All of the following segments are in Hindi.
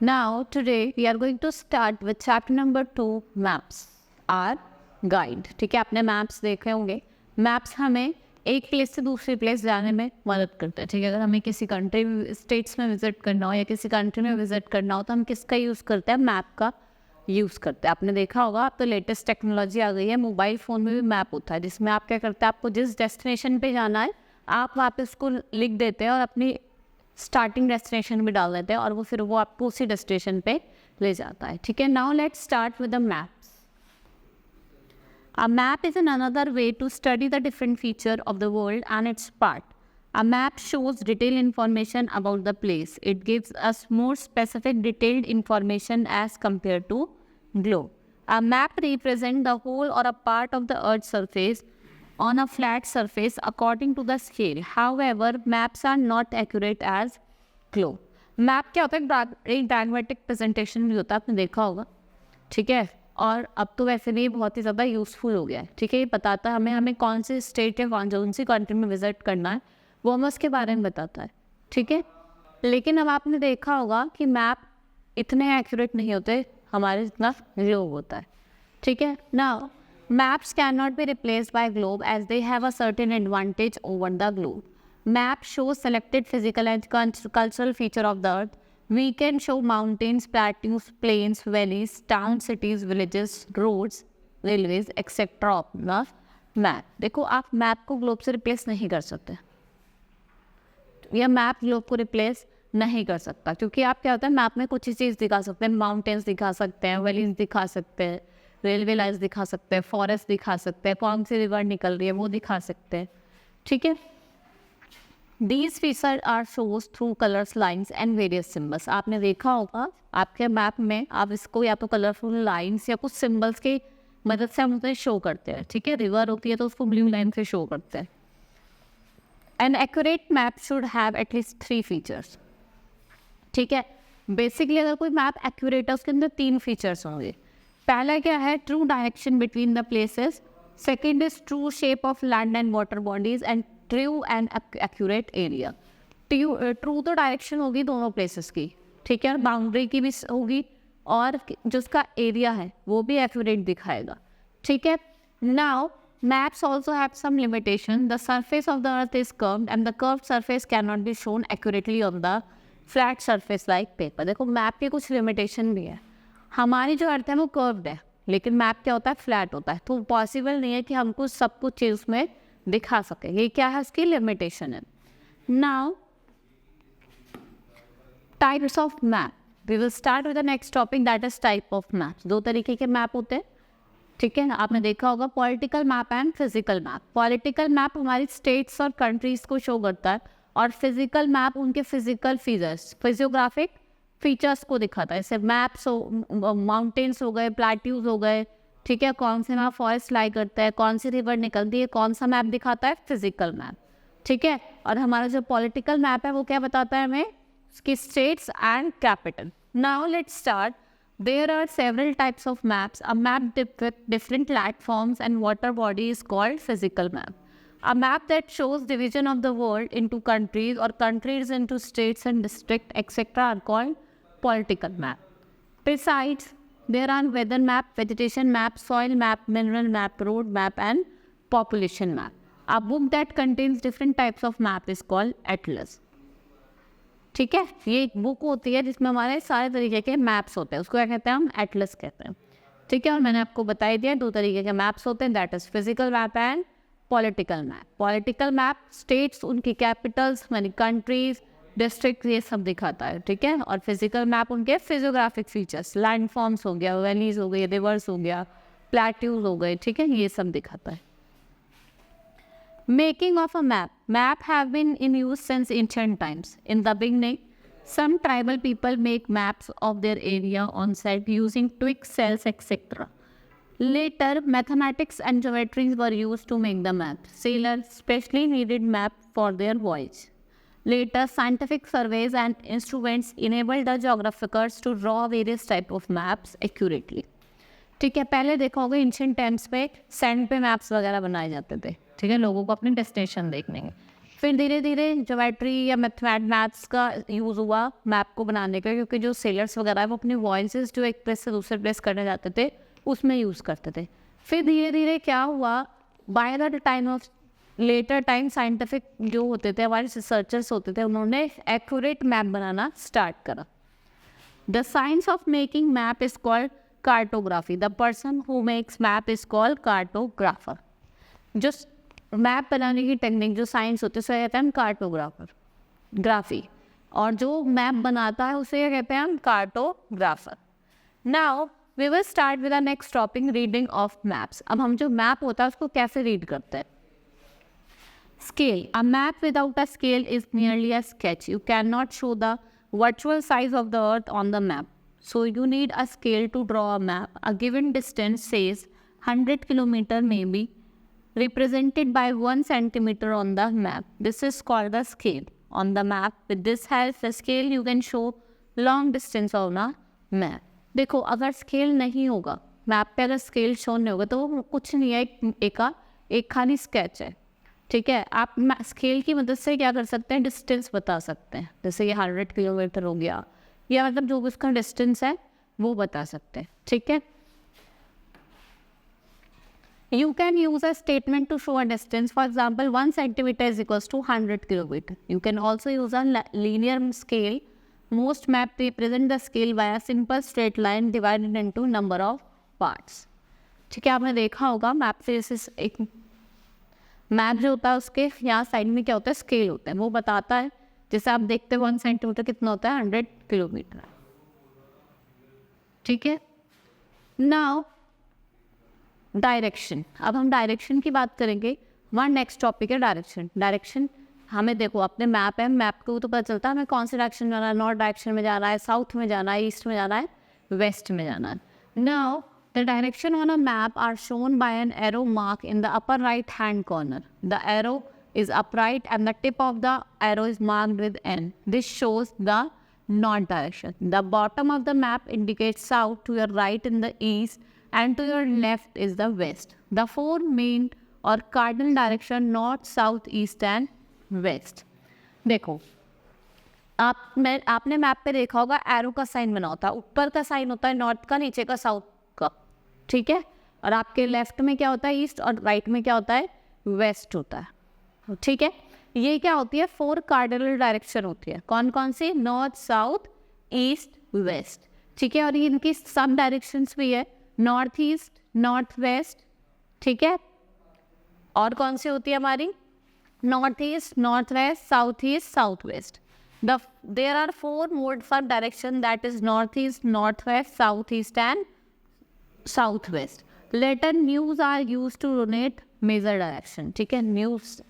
Now today we are going to start with chapter number 2 maps our guide. ठीक है, आपने मैप्स देखे होंगे. मैप्स हमें एक प्लेस से दूसरे प्लेस जाने में मदद करते हैं. ठीक है, अगर हमें किसी कंट्री स्टेट्स में विजिट करना हो या किसी कंट्री में विजिट करना हो तो हम किसका यूज़ करते हैं? मैप का यूज़ करते हैं. आपने देखा होगा, अब तो लेटेस्ट टेक्नोलॉजी आ गई है, मोबाइल फ़ोन में भी मैप होता है जिसमें आप क्या करते हैं, आपको जिस डेस्टिनेशन पे जाना है आप वहाँ पे उसको लिख देते हैं और अपनी स्टार्टिंग डेस्टिनेशन भी डाल देते हैं और फिर वो आपको उसी डेस्टिनेशन पे ले जाता है. ठीक है, now let's start with the maps. A map is another way to study the different feature of the world and its part. A map shows detailed information about the place. It gives us more specific detailed information as compared to globe. A map represents the whole or a part of the Earth's surface on a flat surface according to the scale. However, maps are not accurate as globe. Map क्या होता है? एक डायग्रामेटिक प्रेजेंटेशन भी होता है, आपने देखा होगा. ठीक है, और अब तो वैसे भी बहुत ही ज़्यादा यूज़फुल हो गया है. ठीक है, ये बताता है हमें कौन से स्टेट या कौन सी कंट्री में विजिट करना है, वो हमें उसके बारे में बताता है. ठीक है, लेकिन अब आपने देखा होगा कि मैप इतने एक्यूरेट नहीं होते हमारे जितना ग्लोब होता है. ठीक है, now maps can not be replaced by globe as they have a certain advantage over the globe. Map shows selected physical and cultural feature of the earth. We can show mountains, plateaus, plains, valleys, towns, cities, villages, roads, railways, etc. of the map. देखो, आप मैप को ग्लोब से रिप्लेस नहीं कर सकते. यह मैप ग्लोब को रिप्लेस नहीं कर सकता क्योंकि आप क्या होता है, मैप में कुछ ही चीज़ दिखा सकते हैं. माउंटेन्स दिखा सकते हैं, वैलीज दिखा सकते हैं, रेलवे लाइन्स दिखा सकते हैं, फॉरेस्ट दिखा सकते हैं, कौन सी रिवर निकल रही है वो दिखा सकते हैं. ठीक है, These features are shown through colors, lines and various symbols. आपने देखा होगा आपके मैप में आप इसको या तो कलरफुल लाइन्स या कुछ सिम्बल्स की मदद से हम उसे शो करते हैं. ठीक है, रिवर होती है तो उसको ब्लू लाइन से शो करते हैं. An accurate map should have at least 3 features. ठीक है, बेसिकली अगर कोई मैप एक्यूरेट है उसके अंदर 3 फीचर्स होंगे. पहला क्या है? True direction between the places. Second is true shape of land and water bodies and true and accurate area. True तो डायरेक्शन होगी दोनों प्लेसेस की. ठीक है, बाउंड्री की भी होगी और जो उसका एरिया है वो भी एक्यूरेट दिखाएगा. ठीक है, now maps also have some limitation. The surface of the earth is curved and the curved surface can not be shown accurately on the flat surface like paper. देखो, मैप के कुछ लिमिटेशन भी है. हमारी जो अर्थ है वो कर्व्ड है लेकिन मैप क्या होता है? फ्लैट होता है. तो पॉसिबल नहीं है कि हमको सब कुछ चीज़ उसमें दिखा सके. ये क्या है? उसकी लिमिटेशन है. Now types of map. We will start with the next topic that is type of maps. 2 तरीके के मैप होते हैं. ठीक है, आपने देखा होगा political map and physical map. Political map हमारी स्टेट्स और कंट्रीज को शो करता है और फिजिकल मैप उनके फिजिकल फीचर्स, फिजियोग्राफिक फीचर्स को दिखाता है. जैसे मैप्स हो, माउंटेन्स हो गए, प्लेट्यूज हो गए. ठीक है, कौन से वहाँ फॉरेस्ट लाई करता है, कौन सी रिवर निकलती है, कौन सा मैप दिखाता है? Physical map. ठीक है, और हमारा जो पॉलिटिकल मैप है वो क्या बताता है हमें? उसकी states and capital. Now let's start. There are several types of maps. A map with different platforms and water body is called physical map. A map that shows division of the world into countries or countries into states and districts, etc. are called political map. Besides, there are weather map, vegetation map, soil map, mineral map, road map, and population map. A book that contains different types of map is called atlas. ठीक है, ये एक बुक होती है जिसमें हमारे सारे तरीके के मैप्स होते हैं. उसको क्या कहते हैं? हम एटलस कहते हैं. ठीक है, और मैंने आपको बता दिया 2 तरीके के मैप्स होते हैं, that is physical map and political map. Political map states, उनकी कैपिटल्स यानी कंट्रीज, डिस्ट्रिक्ट, ये सब दिखाता है. ठीक है, और फिजिकल मैप उनके फिजियोग्राफिक फीचर्स, लैंड फॉर्म्स हो गया, वैलीज हो गई, रिवर्स हो गया, प्लेट्यूज हो गए. ठीक है, ये सब दिखाता है. Making of a map. Map have been in use since ancient times. In the beginning some tribal people make maps of their area on set using twigs, cells, etc. Later, mathematics and geometry were used to make the map. Sailors specially needed map for their voyage. Later, scientific surveys and instruments enabled the geographers to draw various type of maps accurately. ठीक है, पहले देखा होगा एंशिएंट टाइम्स पे सैंड पे मैप्स वगैरह बनाए जाते थे. ठीक है, लोगों को अपने डेस्टिनेशन देखने के. फिर धीरे धीरे ज्योमेट्री या मैथ्स का यूज़ हुआ मैप को बनाने का, क्योंकि जो सेलर्स वगैरह है वो अपने वॉइसेस जो एक प्लेस से दूसरे प्लेस करने जाते थे उसमें यूज़ करते थे। फिर धीरे धीरे क्या हुआ, by the time of later time scientific जो होते थे हमारे रिसर्चर्स होते थे, उन्होंने एक्यूरेट मैप बनाना स्टार्ट करा। The science of making map is called cartography. The person who makes map is called cartographer. जो मैप बनाने की टेक्निक जो साइंस होती है उसे कहते हैं हम कार्टोग्राफर ग्राफी, और जो मैप बनाता है उसे कहते हैं हम cartographer. Now we will start with the next topic, reading of maps. अब हम जो मैप होता है उसको कैसे रीड करते हैं। Scale. A map without a scale is merely a sketch. You cannot show the virtual size of the earth on the map. So you need a scale to draw a map. A given distance, says 100 kilometer, may be represented by 1 centimeter on the map. This is called the scale on the map. With this help, the scale you can show long distance on a map. देखो अगर स्केल नहीं होगा मैप पे, अगर स्केल शो नहीं होगा तो वो कुछ नहीं है, एक खाली स्केच है। ठीक है, आप स्केल की मदद से क्या कर सकते हैं, डिस्टेंस बता सकते हैं। जैसे ये 100 किलोमीटर हो गया, या मतलब जो भी उसका डिस्टेंस है वो बता सकते हैं। ठीक है, you can use a statement to show a distance. For example, 1 centimeter is equals to 100 kilometer. You can also use a linear scale. Most map represent the scale by a simple straight line divided into number of parts. ठीक है, आपने देखा होगा मैप से, जैसे एक मैप जो होता है उसके यहाँ साइड में क्या होता है, स्केल होता है, वो बताता है। जैसे आप देखते हैं 1 सेंटीमीटर कितना होता है, 100 किलोमीटर। ठीक है, नाउ डायरेक्शन। अब हम डायरेक्शन की बात करेंगे। वन नेक्स्ट टॉपिक है डायरेक्शन। डायरेक्शन हमें देखो अपने मैप है, मैप को तो पता चलता है हमें कौन से डायरेक्शन में जाना है, नॉर्थ डायरेक्शन में जाना है, साउथ में जाना है, ईस्ट में जाना है, वेस्ट में जाना है। Now the direction on a map are shown by an arrow mark in the upper right hand corner. The arrow is upright and the tip of the arrow is marked with N. This shows the north direction. The bottom of the map indicates south, to your right in the east, and to your left is the west. The four main or cardinal direction north, south, east and west. देखो आपने मैप पे देखा होगा एरो का साइन बना होता है, ऊपर का साइन होता है नॉर्थ का, नीचे का साउथ का। ठीक है, और आपके लेफ्ट में क्या होता है, ईस्ट, और राइट में क्या होता है, वेस्ट होता है। ठीक है, ये क्या होती है, 4 कार्डिनल डायरेक्शन होती है। कौन कौन सी, नॉर्थ, साउथ, ईस्ट, वेस्ट। ठीक है, और ये इनकी सब डायरेक्शंस भी है, नॉर्थ ईस्ट, नॉर्थ वेस्ट। ठीक है, और कौन सी होती है हमारी, north east, north west, south east, south west. There are 4 modes for direction, that is north east, north west, south east and south west. Letter news are use to denote major direction. ठीक है, न्यूज़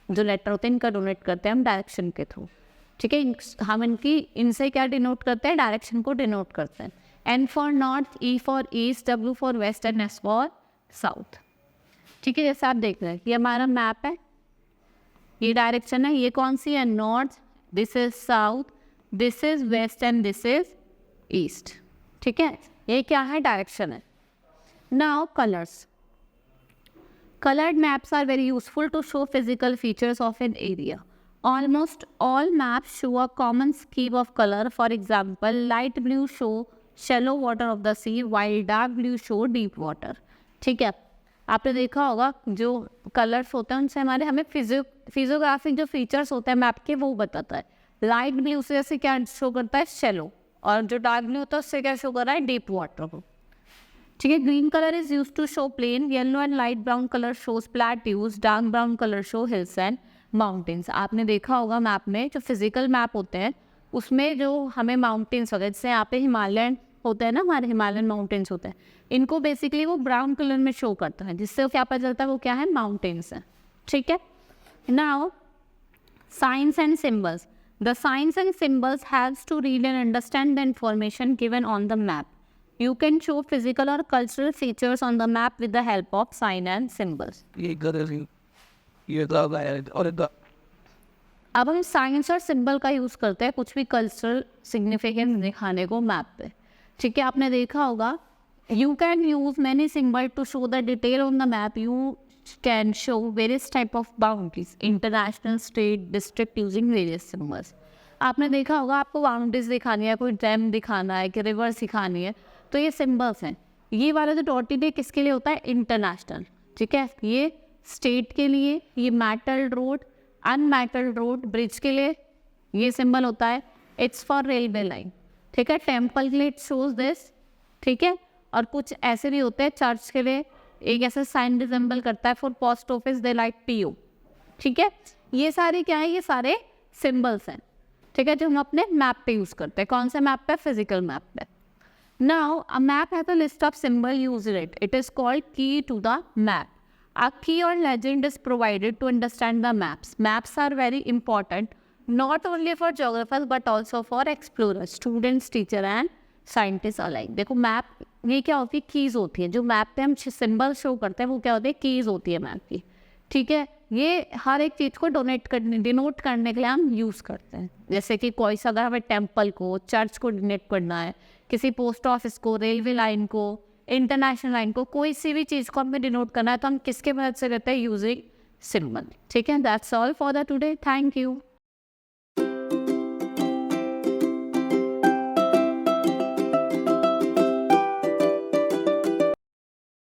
जो लेटर होते हैं इनका डोनेट करते हैं हम डायरेक्शन के थ्रू। ठीक है, हम इनसे क्या डिनोट करते हैं, डायरेक्शन को डिनोट करते हैं। N for north, E for east, W for west and S for south. ठीक है, जैसे आप देख रहे हैं ये हमारा मैप है, ये डायरेक्शन है, ये कौन सी है, north, this is south, this is west and this is east. ठीक है, ये क्या है, डायरेक्शन है। Now colors. Colored maps are very useful to show physical features of an area. Almost all maps show a common scheme of color. For example, light blue show shallow water of the sea while dark blue show deep water. ठीक है, आपने देखा होगा जो कलर्स होते हैं उनसे हमें फिजियोग्राफिक जो फीचर्स होते हैं मैप के वो बताता है। लाइट ब्लू से जैसे क्या शो करता है, शैलो, और जो डार्क ब्लू होता है उससे क्या शो कर रहा है, डीप वाटर को। ठीक है, green colour is use to show plain, yellow and light brown colour shows plateaus, dark brown colour show hills and mountains. आपने देखा होगा मैप में जो फिजिकल मैप होते हैं उसमें जो हमें माउंटेन्स वगैरह, जैसे यहाँ पे हिमालयन होते हैं ना, हमारे हिमालयन माउंटेन्स होते हैं, इनको बेसिकली वो ब्राउन कलर में शो करता है, जिससे क्या पता चलता है वो क्या है, माउंटेन्स है। ठीक है, now signs and symbols. The signs and symbols haves to read and understand the information given on the map. You can show physical or cultural features on the map with the help of sign and symbols. अब हम साइंस और सिंबल का यूज़ करते हैं कुछ भी कल्चरल सिग्निफिकेंस दिखाने को मैप पे। ठीक है, आपने देखा होगा, you can use many symbols to show the detail on the map. You can show various type of boundaries, international, state, district, using various symbols. आपने देखा होगा, आपको बाउंड्रीज दिखानी है, कोई डैम दिखाना है कि रिवर दिखानी है, तो ये सिंबल्स हैं. ये वाला जो डॉटेड है किसके लिए होता है? इंटरनेशनल. ठीक है, ये स्टेट के लिए, ये metalled road, unmetalled road, bridge के लिए ये सिंबल होता है. It's for railway line. ठीक है, टेम्पल के लिए इट शोज दिस. ठीक है, और कुछ ऐसे भी होते हैं चर्च के लिए एक ऐसा साइन रिजेंबल करता है. For post office they like PO. ठीक है, ये सारे क्या है? ये सारे सिंबल्स हैं. ठीक है, जो हम अपने मैप पे यूज करते हैं. कौन से मैप पे? फिजिकल मैप पे. Now a map has a list of symbol used in it. It is called key to the map. A key or legend is provided to understand the maps. Maps are very important not only for geographers but also for explorers, students, teacher and scientists alike. देखो मैप ये क्या होती है? कीज होती है. जो मैप पे हम सिंबल शो करते हैं वो क्या होती है? कीज होती है मैप की. ठीक है, ये हर एक चीज़ को डिनोट करने के लिए हम यूज़ करते हैं. जैसे कि कोई सा अगर हमें टेम्पल को, चर्च को डिनोट करना है, किसी पोस्ट ऑफिस को, रेलवे लाइन को, इंटरनेशनल लाइन को, कोई सी भी चीज़ को हमें डिनोट करना है तो हम किसके मदद से करते हैं? Using symbol. ठीक है, that's all for the today. Thank you.